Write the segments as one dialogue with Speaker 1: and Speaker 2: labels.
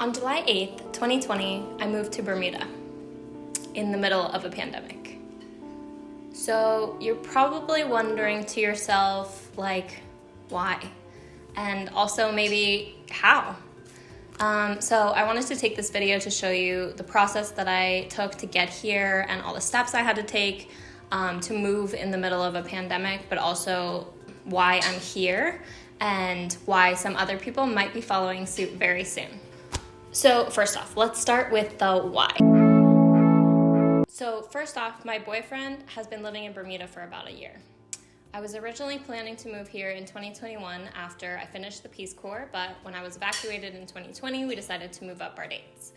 Speaker 1: On July 8th, 2020, I moved to Bermuda in the middle of a pandemic. So you're probably wondering to yourself, like, why? And also maybe how? So I wanted to take this video to show you the process that I took to get here and all the steps I had to take to move in the middle of a pandemic, but also why I'm here and why some other people might be following suit very soon. So first off, let's start with the why. So first off, my boyfriend has been living in Bermuda for about a year. I was originally planning to move here in 2021 after I finished the Peace Corps, but when I was evacuated in 2020, we decided to move up our dates.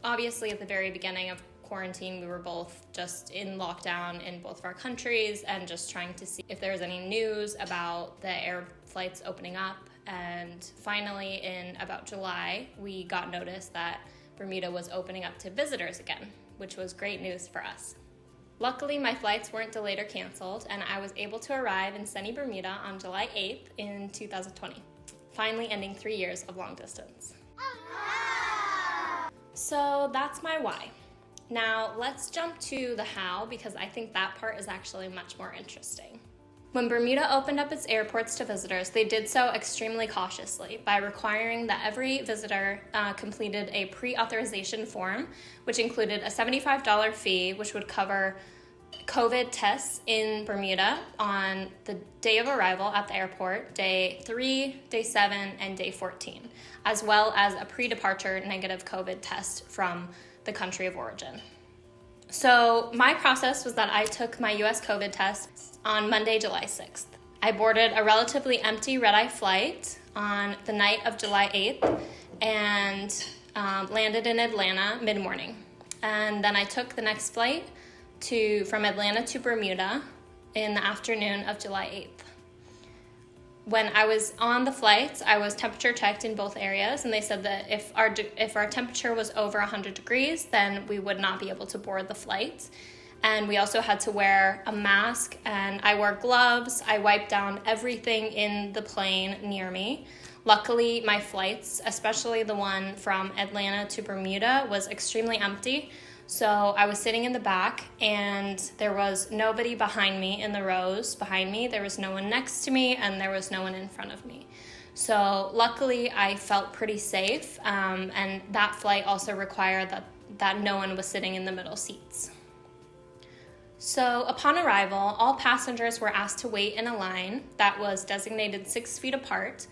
Speaker 1: Obviously, at the very beginning of quarantine, we were both just in lockdown in both of our countries and just trying to see if there was any news about the air flights opening up. And finally, in about July, we got notice that Bermuda was opening up to visitors again, which was great news for us. Luckily, my flights weren't delayed or canceled, and I was able to arrive in sunny Bermuda on July 8th in 2020, finally ending 3 years of long distance. So that's my why. Now let's jump to the how, because I think that part is actually much more interesting. When Bermuda opened up its airports to visitors, they did so extremely cautiously by requiring that every visitor completed a pre-authorization form, which included a $75 fee, which would cover COVID tests in Bermuda on the day of arrival at the airport, day 3, day 7, and day 14, as well as a pre-departure negative COVID test from the country of origin. So my process was that I took my US COVID test on Monday, July 6th. I boarded a relatively empty red-eye flight on the night of July 8th and landed in Atlanta mid-morning. And then I took the next flight from Atlanta to Bermuda in the afternoon of July 8th. When I was on the flights, I was temperature checked in both areas, and they said that if our temperature was over 100 degrees, then we would not be able to board the flight. And we also had to wear a mask, and I wore gloves. I wiped down everything in the plane near me. Luckily, my flights, especially the one from Atlanta to Bermuda, was extremely empty. So I was sitting in the back, and there was nobody behind me in the rows behind me. There was no one next to me, and there was no one in front of me. So luckily, I felt pretty safe, and that flight also required that no one was sitting in the middle seats. So upon arrival, all passengers were asked to wait in a line that was designated 6 feet apart,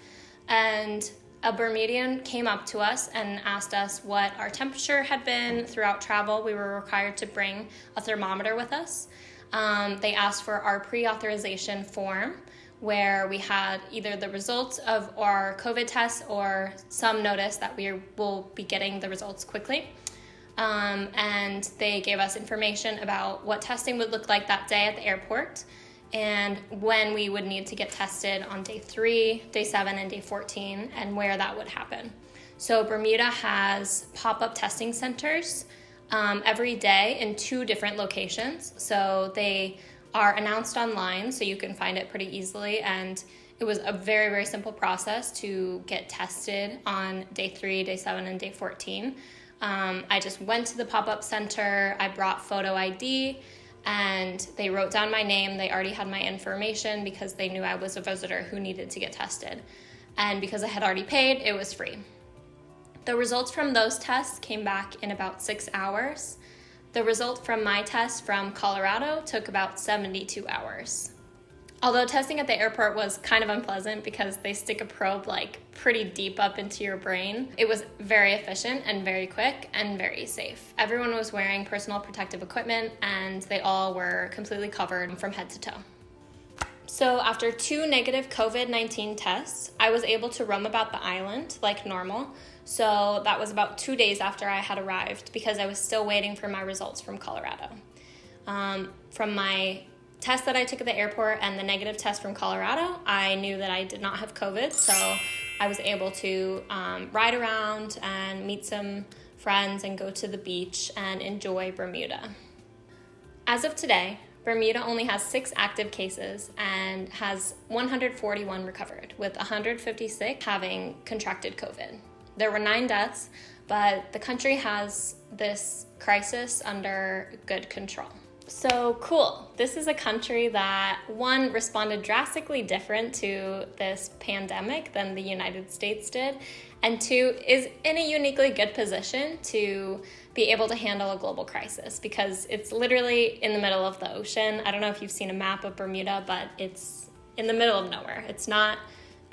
Speaker 1: and a Bermudian came up to us and asked us what our temperature had been throughout travel. We were required to bring a thermometer with us. They asked for our pre-authorization form, where we had either the results of our COVID test or some notice that we will be getting the results quickly. And they gave us information about what testing would look like that day at the airport and when we would need to get tested on day 3, day 7, and day 14, and where that would happen. So Bermuda has pop-up testing centers every day in 2 different locations. So they are announced online, so you can find it pretty easily, and it was a very, very simple process to get tested on day 3, day 7, and day 14. I just went to the pop-up center, I brought photo ID, and they wrote down my name. They already had my information because they knew I was a visitor who needed to get tested. And because I had already paid, it was free. The results from those tests came back in about 6 hours. The result from my test from Colorado took about 72 hours. Although testing at the airport was kind of unpleasant because they stick a probe like pretty deep up into your brain, it was very efficient and very quick and very safe. Everyone was wearing personal protective equipment, and they all were completely covered from head to toe. So after 2 negative COVID-19 tests, I was able to roam about the island like normal. So that was about 2 days after I had arrived because I was still waiting for my results from Colorado. From my test that I took at the airport and the negative test from Colorado, I knew that I did not have COVID, so I was able to ride around and meet some friends and go to the beach and enjoy Bermuda. As of today, Bermuda only has 6 active cases and has 141 recovered, with 156 having contracted COVID. There were 9 deaths, but the country has this crisis under good control. So cool. This is a country that, one, responded drastically different to this pandemic than the United States did, and two, is in a uniquely good position to be able to handle a global crisis because it's literally in the middle of the ocean. I don't know if you've seen a map of Bermuda, but it's in the middle of nowhere. It's not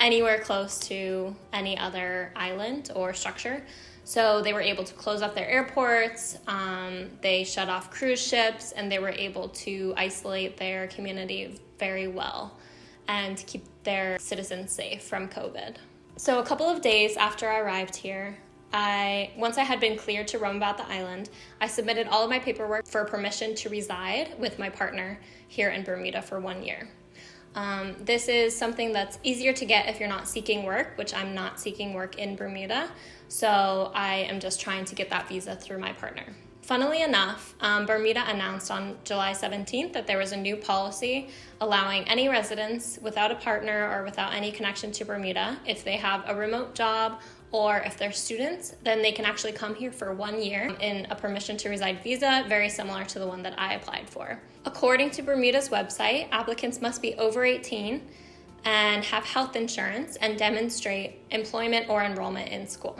Speaker 1: anywhere close to any other island or structure. So they were able to close up their airports, they shut off cruise ships, and they were able to isolate their community very well and keep their citizens safe from COVID. So a couple of days after I arrived here, once I had been cleared to roam about the island, I submitted all of my paperwork for permission to reside with my partner here in Bermuda for 1 year. This is something that's easier to get if you're not seeking work, which I'm not seeking work in Bermuda, so I am just trying to get that visa through my partner. Funnily enough, Bermuda announced on July 17th that there was a new policy allowing any residents without a partner or without any connection to Bermuda, if they have a remote job or if they're students, then they can actually come here for 1 year in a permission to reside visa, very similar to the one that I applied for. According to Bermuda's website, applicants must be over 18 and have health insurance and demonstrate employment or enrollment in school.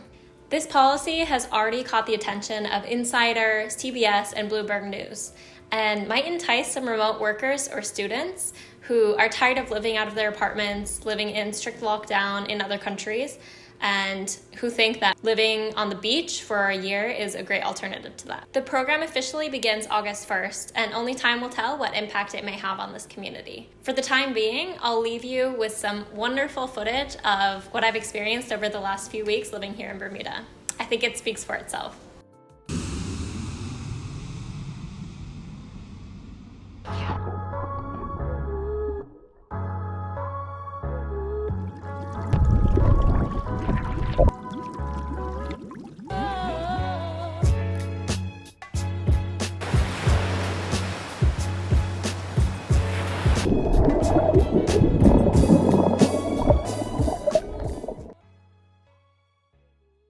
Speaker 1: This policy has already caught the attention of Insider, CBS, and Bloomberg News, and might entice some remote workers or students who are tired of living out of their apartments, living in strict lockdown in other countries, and who think that living on the beach for a year is a great alternative to that. The program officially begins August 1st, and only time will tell what impact it may have on this community. For the time being, I'll leave you with some wonderful footage of what I've experienced over the last few weeks living here in Bermuda. I think it speaks for itself.